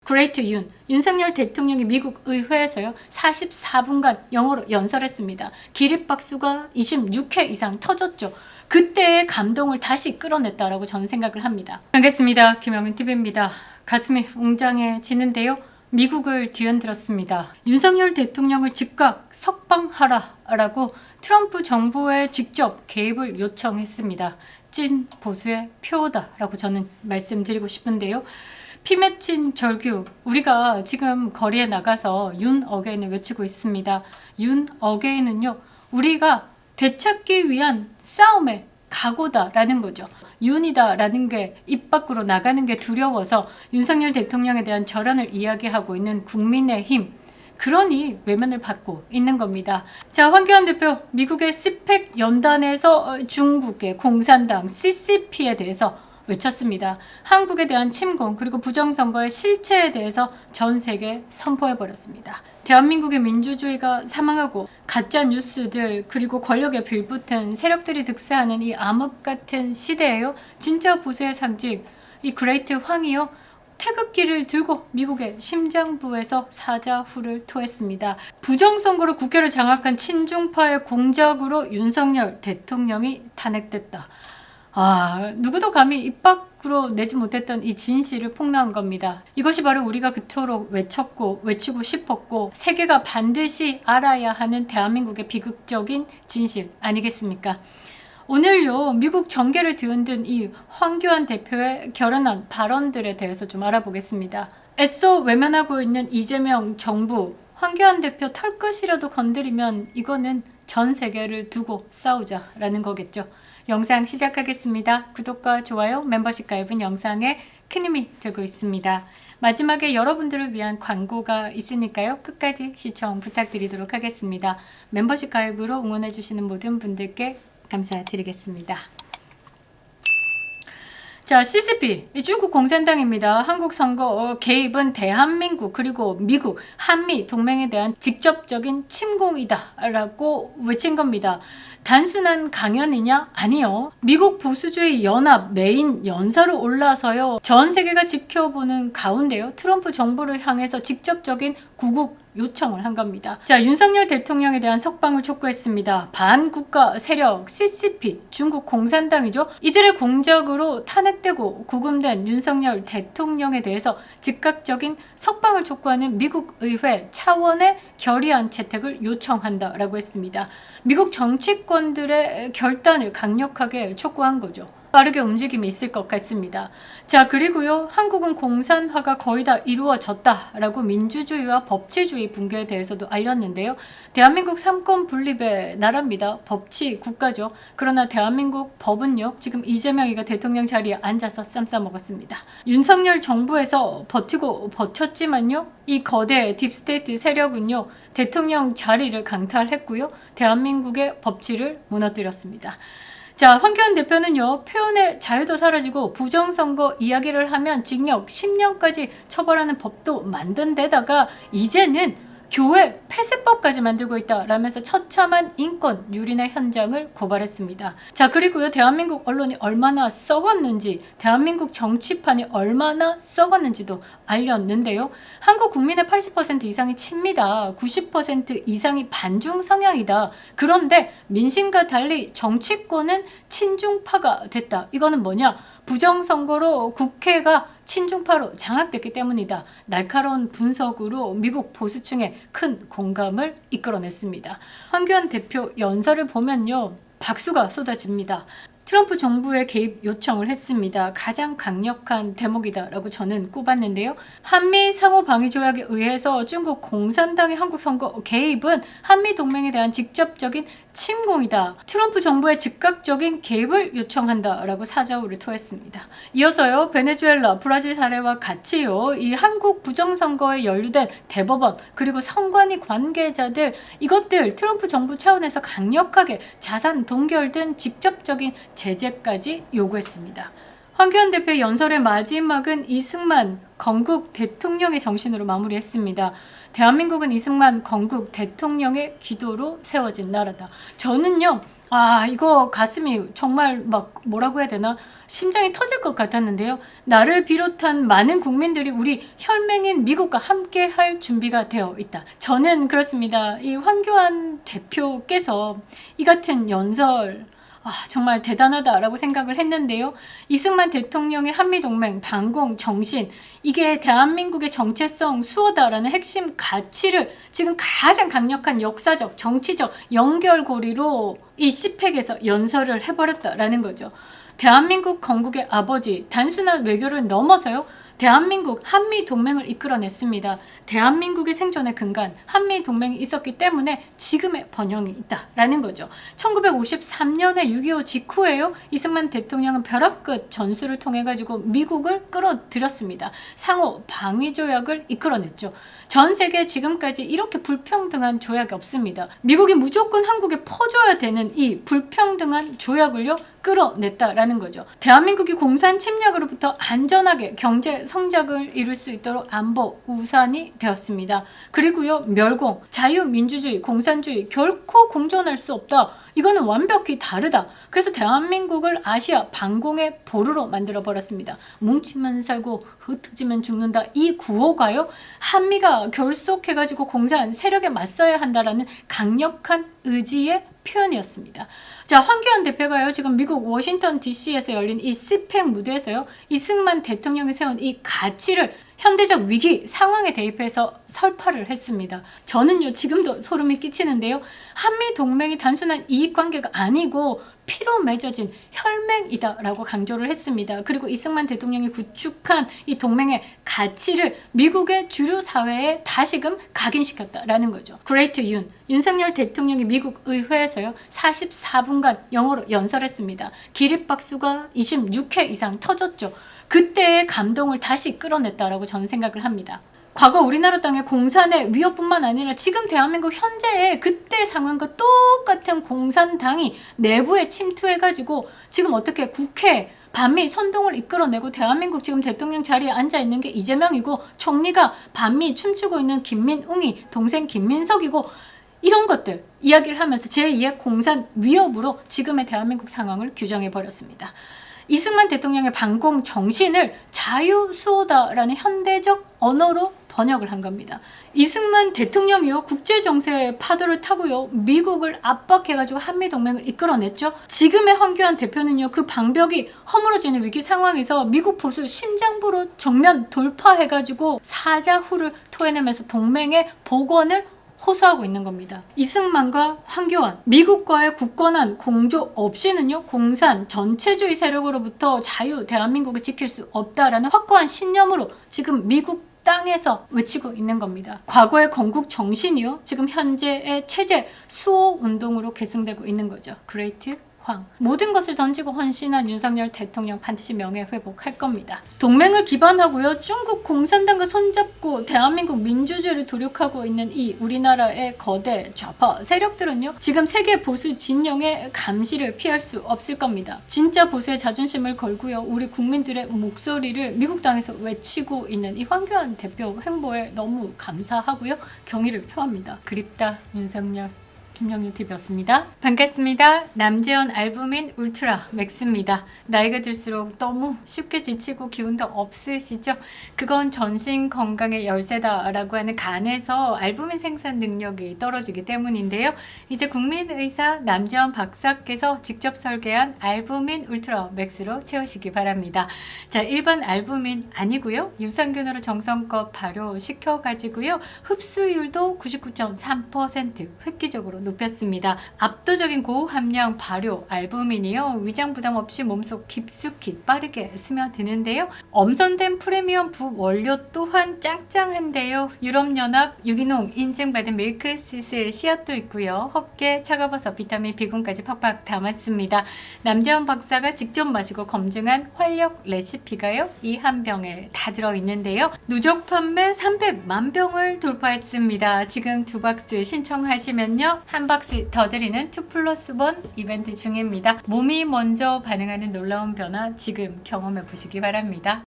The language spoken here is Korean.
그레이트 윤석열 대통령이 미국 의회에서요 44분간 영어로 연설했습니다. 기립박수가 26회 이상 터졌죠. 그때의 감동을 다시 끌어냈다라고 저는 생각을 합니다. 반갑습니다. 김영은TV입니다. 가슴이 웅장해지는데요. 미국을 뒤흔들었습니다. 윤석열 대통령을 즉각 석방하라라고 트럼프 정부에 직접 개입을 요청했습니다. 찐 보수의 표다라고 저는 말씀드리고 싶은데요. 피 맺힌 절규, 우리가 지금 거리에 나가서 윤 어게인을 외치고 있습니다. 윤 어게인은요, 우리가 되찾기 위한 싸움의 각오다라는 거죠. 윤이다라는 게 입 밖으로 나가는 게 두려워서 윤석열 대통령에 대한 절안을 이야기하고 있는 국민의힘, 그러니 외면을 받고 있는 겁니다. 자, 황교안 대표, 미국의 스펙 연단에서 중국의 공산당 CCP에 대해서 외쳤습니다. 한국에 대한 침공 그리고 부정선거의 실체에 대해서 전 세계에 선포해버렸습니다. 대한민국의 민주주의가 사망하고 가짜 뉴스들 그리고 권력에 빌붙은 세력들이 득세하는 이 암흑같은 시대에요. 진짜 보수의 상징 이 그레이트 황이요. 태극기를 들고 미국의 심장부에서 사자후를 토했습니다. 부정선거로 국회를 장악한 친중파의 공작으로 윤석열 대통령이 탄핵됐다. 누구도 감히 입 밖으로 내지 못했던 이 진실을 폭로한 겁니다. 이것이 바로 우리가 그토록 외쳤고 외치고 싶었고 세계가 반드시 알아야 하는 대한민국의 비극적인 진실 아니겠습니까? 오늘요, 미국 정계를 뒤흔든 이 황교안 대표의 결연한 발언들에 대해서 좀 알아보겠습니다. 애써 외면하고 있는 이재명 정부, 황교안 대표 털끝이라도 건드리면 이거는 전 세계를 두고 싸우자라는 거겠죠. 영상 시작하겠습니다. 구독과 좋아요, 멤버십 가입은 영상에 큰 힘이 되고 있습니다. 마지막에 여러분들을 위한 광고가 있으니까요. 끝까지 시청 부탁드리도록 하겠습니다. 멤버십 가입으로 응원해주시는 모든 분들께 감사드리겠습니다. 자, CCP, 중국 공산당입니다. 한국 선거 개입은 대한민국 그리고 미국, 한미 동맹에 대한 직접적인 침공이다라고 외친 겁니다. 단순한 강연이냐? 아니요. 미국 보수주의 연합 메인 연설을 올라서요. 전 세계가 지켜보는 가운데요. 트럼프 정부를 향해서 직접적인 구국 요청을 한 겁니다. 자, 윤석열 대통령에 대한 석방을 촉구했습니다. 반국가 세력 CCP, 중국 공산당이죠. 이들의 공작으로 탄핵되고 구금된 윤석열 대통령에 대해서 즉각적인 석방을 촉구하는 미국 의회 차원의 결의안 채택을 요청한다라고 했습니다. 미국 정치권들의 결단을 강력하게 촉구한 거죠. 빠르게 움직임이 있을 것 같습니다. 자, 그리고요, 한국은 공산화가 거의 다 이루어졌다라고 민주주의와 법치주의 붕괴에 대해서도 알렸는데요. 대한민국 삼권 분립의 나라입니다. 법치 국가죠. 그러나 대한민국 법은요, 지금 이재명이가 대통령 자리에 앉아서 쌈 싸먹었습니다. 윤석열 정부에서 버티고 버텼지만요, 이 거대 딥스테이트 세력은요, 대통령 자리를 강탈했고요, 대한민국의 법치를 무너뜨렸습니다. 자, 황교안 대표는요, 표현의 자유도 사라지고 부정선거 이야기를 하면 징역 10년까지 처벌하는 법도 만든 데다가 이제는 교회 폐쇄법까지 만들고 있다라면서 처참한 인권 유린의 현장을 고발했습니다. 자, 그리고요, 대한민국 언론이 얼마나 썩었는지, 대한민국 정치판이 얼마나 썩었는지도 알렸는데요. 한국 국민의 80% 이상이 친미다. 90% 이상이 반중 성향이다. 그런데 민심과 달리 정치권은 친중파가 됐다. 이거는 뭐냐? 부정선거로 국회가 친중파로 장악됐기 때문이다. 날카로운 분석으로 미국 보수층의 큰 공감을 이끌어냈습니다. 황교안 대표 연설을 보면요, 박수가 쏟아집니다. 트럼프 정부의 개입 요청을 했습니다. 가장 강력한 대목이다라고 저는 꼽았는데요. 한미 상호방위조약에 의해서 중국 공산당의 한국 선거 개입은 한미 동맹에 대한 직접적인 침공이다. 트럼프 정부의 즉각적인 개입을 요청한다라고 사자후를 토했습니다. 이어서요, 베네수엘라, 브라질 사례와 같이요, 이 한국 부정선거에 연루된 대법원 그리고 선관위 관계자들, 이것들 트럼프 정부 차원에서 강력하게 자산 동결 등 직접적인 제재까지 요구했습니다. 황교안 대표의 연설의 마지막은 이승만 건국 대통령의 정신으로 마무리했습니다. 대한민국은 이승만 건국 대통령의 기도로 세워진 나라다. 저는요, 이거 가슴이 정말 막 뭐라고 해야 되나? 심장이 터질 것 같았는데요. 나를 비롯한 많은 국민들이 우리 혈맹인 미국과 함께 할 준비가 되어 있다. 저는 그렇습니다. 이 황교안 대표께서 이 같은 연설 정말 대단하다라고 생각을 했는데요. 이승만 대통령의 한미동맹, 반공, 정신, 이게 대한민국의 정체성 수호다라는 핵심 가치를 지금 가장 강력한 역사적, 정치적 연결고리로 이 CPEC에서 연설을 해버렸다라는 거죠. 대한민국 건국의 아버지, 단순한 외교를 넘어서요. 대한민국 한미동맹을 이끌어냈습니다. 대한민국의 생존의 근간 한미동맹이 있었기 때문에 지금의 번영이 있다라는 거죠. 1953년에 6.25 직후에요. 이승만 대통령은 벼랑 끝 전술을 통해 가지고 미국을 끌어들였습니다. 상호 방위조약을 이끌어냈죠. 전 세계에 지금까지 이렇게 불평등한 조약이 없습니다. 미국이 무조건 한국에 퍼줘야 되는 이 불평등한 조약을요 끌어냈다라는 거죠. 대한민국이 공산 침략으로부터 안전하게 경제 성장을 이룰 수 있도록 안보 우산이 되었습니다. 그리고요 멸공, 자유민주주의, 공산주의 결코 공존할 수 없다. 이거는 완벽히 다르다. 그래서 대한민국을 아시아 반공의 보루로 만들어 버렸습니다. 뭉치면 살고 흩어지면 죽는다. 이 구호가요 한미가 결속해가지고 공산 세력에 맞서야 한다라는 강력한 의지의 표현이었습니다. 자, 황교안 대표가요 지금 미국 워싱턴 DC에서 열린 이 CPEC 무대에서요 이승만 대통령이 세운 이 가치를 현대적 위기 상황에 대입해서 설파를 했습니다. 저는요 지금도 소름이 끼치는데요. 한미동맹이 단순한 이익관계가 아니고 피로 맺어진 혈맹이다라고 강조를 했습니다. 그리고 이승만 대통령이 구축한 이 동맹의 가치를 미국의 주류 사회에 다시금 각인시켰다라는 거죠. 그레이트 윤석열 대통령이 미국 의회에서요 44분간 영어로 연설했습니다. 기립박수가 26회 이상 터졌죠. 그때의 감동을 다시 끌어냈다라고 저는 생각을 합니다. 과거 우리나라 땅의 공산의 위협뿐만 아니라 지금 대한민국 현재의 그때 상황과 똑같은 공산당이 내부에 침투해가지고 지금 어떻게 국회 반미 선동을 이끌어내고 대한민국 지금 대통령 자리에 앉아있는 게 이재명이고 총리가 반미 춤추고 있는 김민웅이 동생 김민석이고 이런 것들 이야기를 하면서 제2의 공산 위협으로 지금의 대한민국 상황을 규정해버렸습니다. 이승만 대통령의 반공 정신을 자유수호다라는 현대적 언어로 번역을 한 겁니다. 이승만 대통령이요 국제정세의 파도를 타고요 미국을 압박해가지고 한미동맹을 이끌어냈죠. 지금의 황교안 대표는요 그 방벽이 허물어지는 위기 상황에서 미국 보수 심장부로 정면 돌파해가지고 사자후를 토해내면서 동맹의 복원을 호소하고 있는 겁니다. 이승만과 황교안, 미국과의 굳건한 공조 없이는요 공산 전체주의 세력으로부터 자유 대한민국을 지킬 수 없다라는 확고한 신념으로 지금 미국 땅에서 외치고 있는 겁니다. 과거의 건국 정신이요 지금 현재의 체제 수호 운동으로 계승되고 있는 거죠. 그레이트 모든 것을 던지고 헌신한 윤석열 대통령 반드시 명예회복할 겁니다. 동맹을 기반하고요 중국 공산당과 손잡고 대한민국 민주주의를 도륙하고 있는 이 우리나라의 거대 좌파 세력들은요 지금 세계 보수 진영의 감시를 피할 수 없을 겁니다. 진짜 보수의 자존심을 걸고요 우리 국민들의 목소리를 미국 땅에서 외치고 있는 이 황교안 대표 행보에 너무 감사하고요 경의를 표합니다. 그립다 윤석열. 김영유 TV였습니다. 반갑습니다. 남재현 알부민 울트라 맥스입니다. 나이가 들수록 너무 쉽게 지치고 기운도 없으시죠? 그건 전신 건강의 열쇠다라고 하는 간에서 알부민 생산 능력이 떨어지기 때문인데요. 이제 국민의사 남재현 박사께서 직접 설계한 알부민 울트라 맥스로 채우시기 바랍니다. 자, 일반 알부민 아니고요. 유산균으로 정성껏 발효시켜가지고요. 흡수율도 99.3% 획기적으로 높였습니다. 압도적인 고함량 발효 알부민이요. 위장 부담 없이 몸속 깊숙이 빠르게 스며드는데요. 엄선된 프리미엄 부원료 또한 짱짱한데요. 유럽연합 유기농 인증받은 밀크시슬 씨앗도 있고요. 헛개, 차가버섯, 비타민 B군까지 팍팍 담았습니다. 남재원 박사가 직접 마시고 검증한 활력 레시피가요. 이 한 병에 다 들어있는데요. 누적 판매 300만 병을 돌파했습니다. 지금 2박스 신청하시면요. 한 박스 더 드리는 2+1 이벤트 중입니다. 몸이 먼저 반응하는 놀라운 변화 지금 경험해 보시기 바랍니다.